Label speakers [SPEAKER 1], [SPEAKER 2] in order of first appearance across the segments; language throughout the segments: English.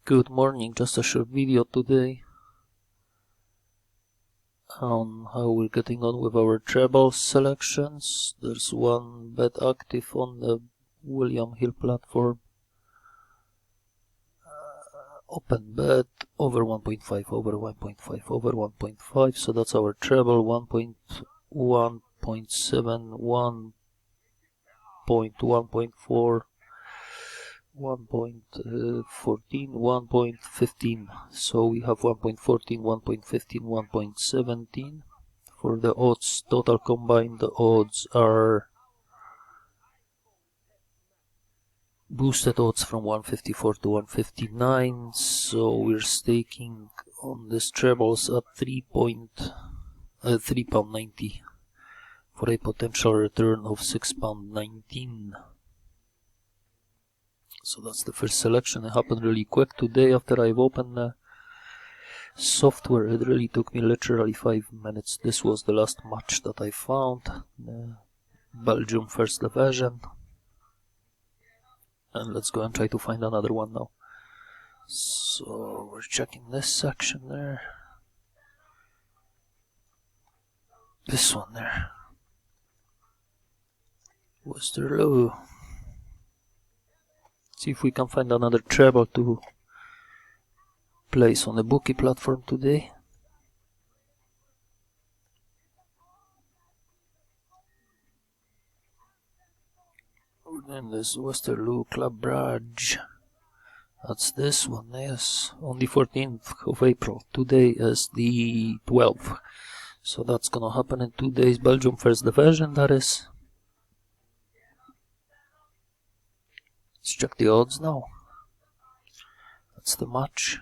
[SPEAKER 1] Good morning, just a short video today on how we're getting on with our treble selections. There's one bet active on the William Hill platform. Open bet over 1.5, over 1.5, over 1.5, so that's our treble. 1.1, 1.7, 1.1.4, 1.14, 1.15. So we have 1.14, 1.15, 1.17. For the odds, total combined, the odds are boosted odds from 154 to 159. So we're staking on this trebles at £3.90 for a potential return of £6.19. So that's the first selection. It happened really quick today after I've opened the software. It really took me literally 5 minutes. This was the last match that I found, the Belgium First Division. And let's go and try to find another one now. So we're checking this section there. This one there. Westerlo. See if we can find another treble to place on the Bookie platform today. And this Westerlo Club Bridge. That's this one, yes. On the 14th of April. Today is the 12th. So that's gonna happen in 2 days. Belgium First Division, that is. Let's check the odds now. That's the match.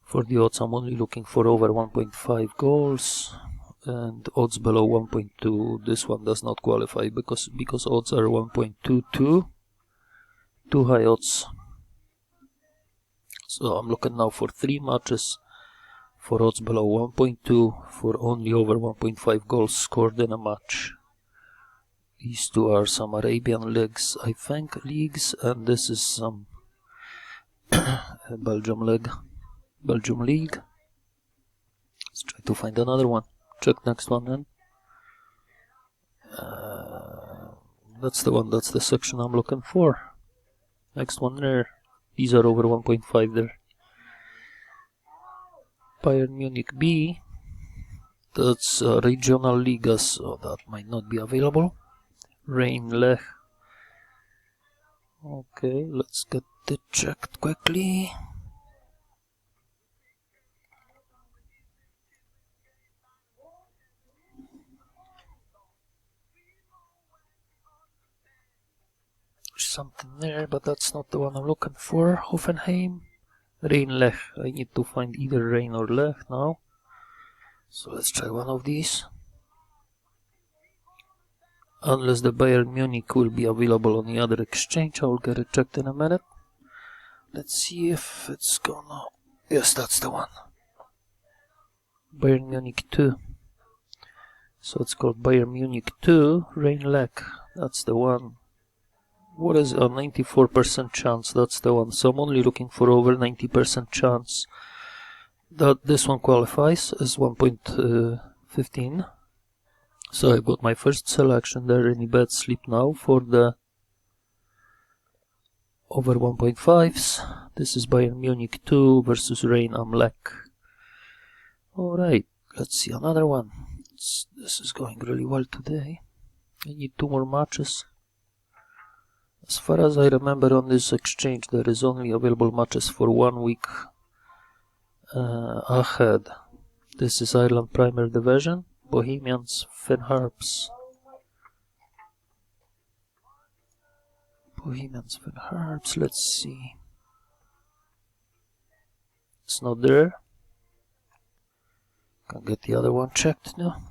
[SPEAKER 1] For the odds, I'm only looking for over 1.5 goals and odds below 1.2. This one does not qualify because odds are 1.22. Too high odds. So I'm looking now for 3 matches for odds below 1.2 for only over 1.5 goals scored in a match. These two are some Arabian leagues, I think, and this is some Belgium league. Let's try to find another one. Check next one then. That's the one, that's the section I'm looking for. Next one there. These are over 1.5 there. Bayern Munich B. That's regional liga, so that might not be available. Rain Lech. Okay, let's get it checked quickly. There's something there, but that's not the one I'm looking for. Hoffenheim. Rain Lech. I need to find either Rain or Lech now. So let's try one of these. Unless the Bayern Munich will be available on the other exchange, I'll get it checked in a minute. Let's see if it's gonna... Yes, that's the one. Bayern Munich 2. So it's called Bayern Munich 2, Rain Lech. That's the one. What is a 94% chance? That's the one. So I'm only looking for over 90% chance that this one qualifies as 1.15. So I've got my first selection there. Any bet slip now for the over 1.5s. This is Bayern Munich 2 versus Rain am Lech. Alright, let's see another one. This is going really well today. I need 2 more matches. As far as I remember, on this exchange there is only available matches for 1 week ahead. This is Ireland Premier Division. Bohemians, Finn Harps. Bohemians, Finn Harps, let's see. It's not there. Can get the other one checked now.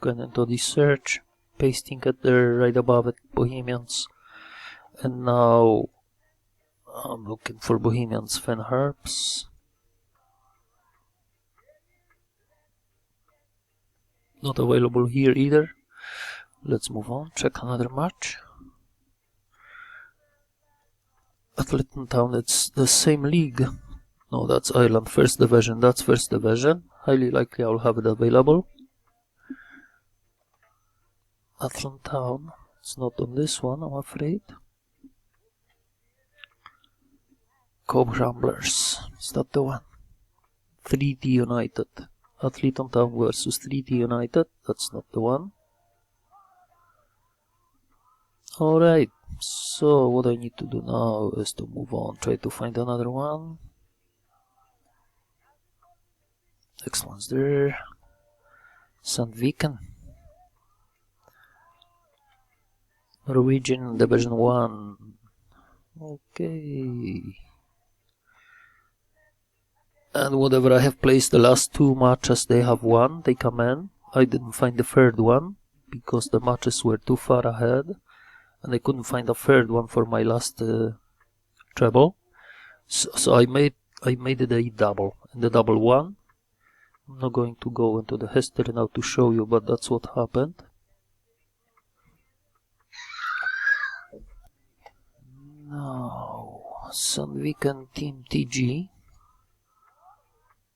[SPEAKER 1] Going into the search, pasting it there right above it, Bohemians. And now I'm looking for Bohemians, Finn Harps. Not available here either. Let's move on, check another match. Athleton Town, it's the same league. No, that's Ireland, first division. That's first division. Highly likely I'll have it available. Athleton Town, it's not on this one, I'm afraid. Cove Ramblers, is that the one? 3D United. Athleton Town versus 3D United, that's not the one. Alright, so what I need to do now is to move on, try to find another one. Next one's there. Sandviken. Norwegian Division 1. Okay. And whatever I have placed the last 2 matches, they have won, they come in. I didn't find the third one because the matches were too far ahead, and I couldn't find a third one for my last treble. So I made it a double, and the double won. I'm not going to go into the history now to show you, but that's what happened. Now, Sandviken Team TG.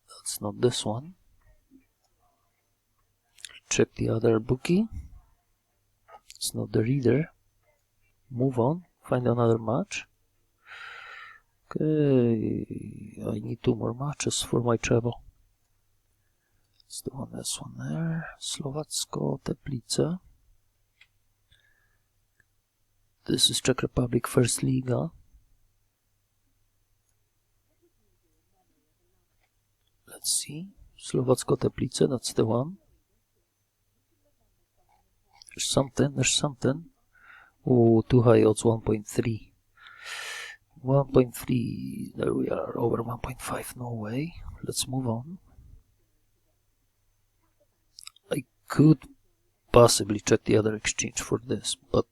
[SPEAKER 1] That's not this one. Check the other bookie. It's not the reader. Move on. Find another match. Okay. I need 2 more matches for my treble. It's the one, this one there. Slovacko Teplice. This is Czech Republic First Liga. Let's see. Slovacko Teplice, that's the one. There's something. Oh, too high odds, 1.3. 1.3, there we are, over 1.5, no way. Let's move on. I could possibly check the other exchange for this, but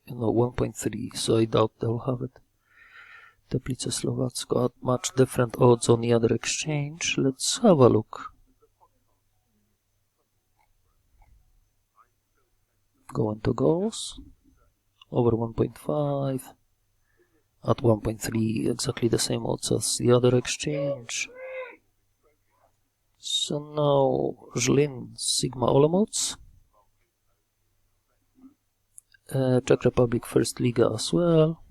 [SPEAKER 1] you know, 1.3, so I doubt they'll have it. Teplice Slovacko, much different odds on the other exchange. Let's have a look. Go into goals. Over 1.5. At 1.3, exactly the same odds as the other exchange. So now, Zlin, Sigma Olomouc. Czech Republic First Liga as well.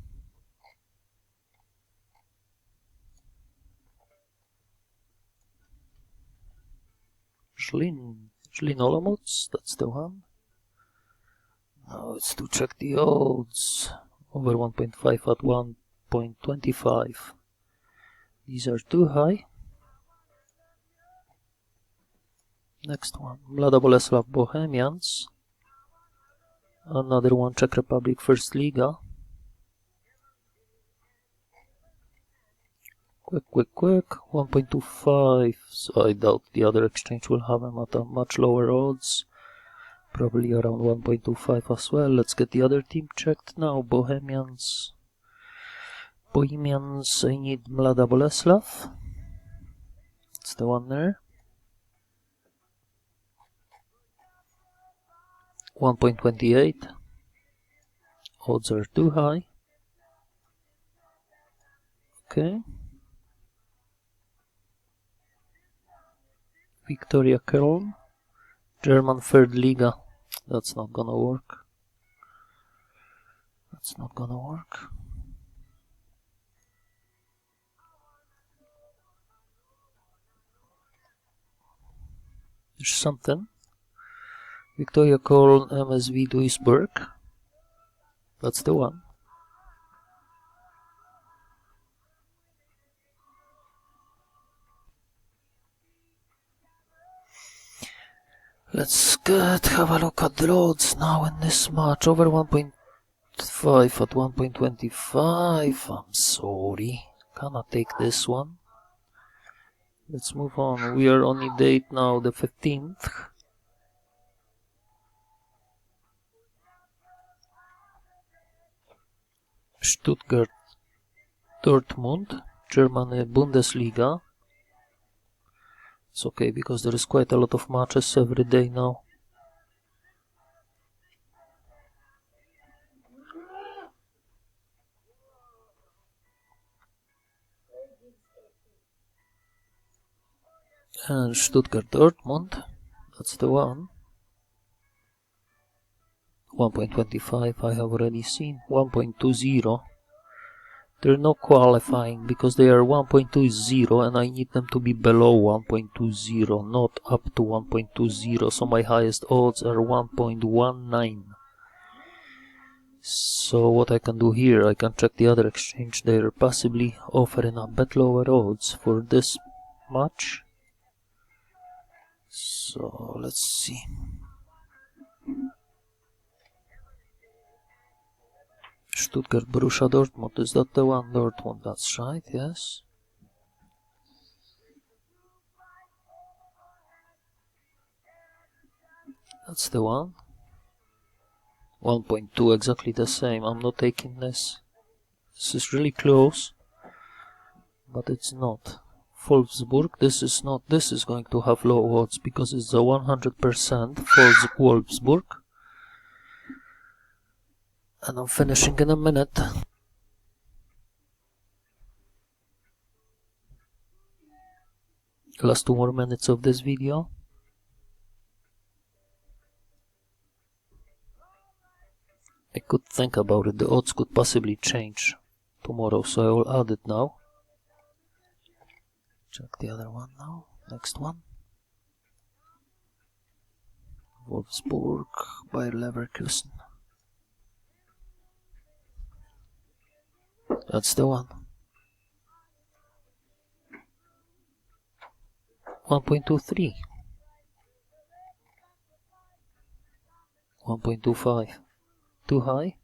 [SPEAKER 1] Zlin Olomouc, that's the one. Now it's to check the odds. Over 1.5 at 1.25. These are too high. Next one, Mlada Boleslav Bohemians. Another one, Czech Republic First Liga. Quick, 1.25. So I doubt the other exchange will have them at a much lower odds. Probably around 1.25 as well. Let's get the other team checked now. Bohemians, I need Mlada Boleslav. It's the one there. 1.28. Odds are too high. Okay. Victoria Köln, German Third Liga. That's not gonna work. There's something. Victoria Köln, MSV Duisburg. That's the one. Let's have a look at the odds now in this match. Over 1.5 at 1.25. I'm sorry. Cannot take this one. Let's move on. We are on the date now, the 15th. Stuttgart, Dortmund, Germany Bundesliga. It's okay because there is quite a lot of matches every day now. And Stuttgart Dortmund, that's the one. 1.25 I have already seen. 1.20. They're not qualifying because they are 1.20 and I need them to be below 1.20, not up to 1.20. So my highest odds are 1.19. So what I can do here, I can check the other exchange. They're possibly offering a bit lower odds for this match. So let's see. Stuttgart Borussia Dortmund, is that the one? Dortmund, that's right, yes. That's the one. 1.2, exactly the same. I'm not taking this. This is really close, but it's not. Wolfsburg, this is not. This is going to have low odds because it's a 100% Wolfsburg. And I'm finishing in a minute. Last 2 more minutes of this video. I could think about it. The odds could possibly change tomorrow, so I will add it now. Check the other one now. Next one. Wolfsburg, Bayer Leverkusen. That's the one. 1.23. 1.25. Too high?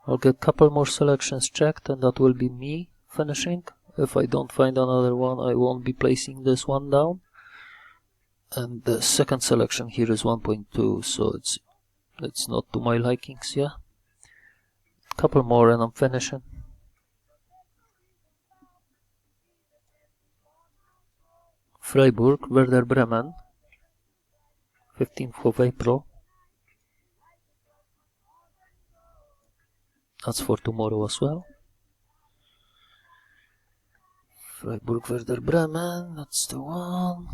[SPEAKER 1] I'll get a couple more selections checked and that will be me finishing. If I don't find another one, I won't be placing this one down. And the second selection here is 1.2, so it's not to my likings, yeah. Couple more and I'm finishing. Freiburg, Werder Bremen, 15th of April. That's for tomorrow as well. Freiburg, Werder Bremen, that's the one.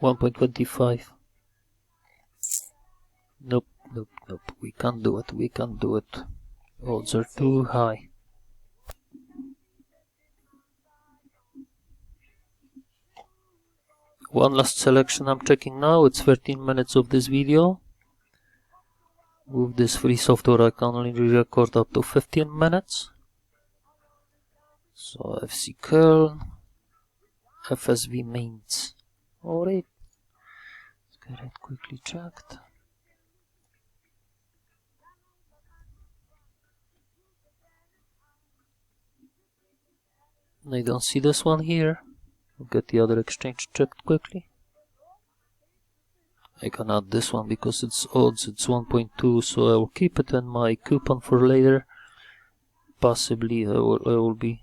[SPEAKER 1] 1.25. Nope, nope, nope. We can't do it, we can't do it. Odds are too high. One last selection I'm checking now. It's 13 minutes of this video. With this free software I can only record up to 15 minutes. So FC Köln, FSV Mainz. Alright, let's get it quickly checked. I don't see this one here. I'll get the other exchange checked quickly. I can add this one because it's odds, it's 1.2, so I will keep it in my coupon for later. Possibly the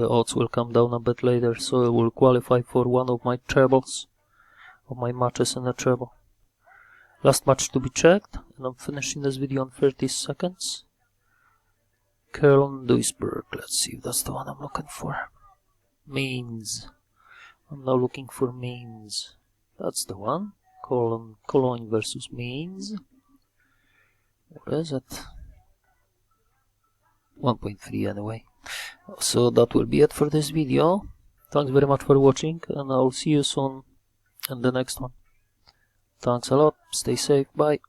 [SPEAKER 1] odds will come down a bit later, so I will qualify for one of my trebles, of my matches in the treble. Last match to be checked, and I'm finishing this video in 30 seconds. Köln, Duisburg, let's see if that's the one I'm looking for. Mainz, I'm now looking for Mainz. That's the one. Cologne versus Mainz. What is it? 1.3 anyway. So that will be it for this video. Thanks very much for watching, and I'll see you soon in the next one. Thanks a lot. Stay safe. Bye.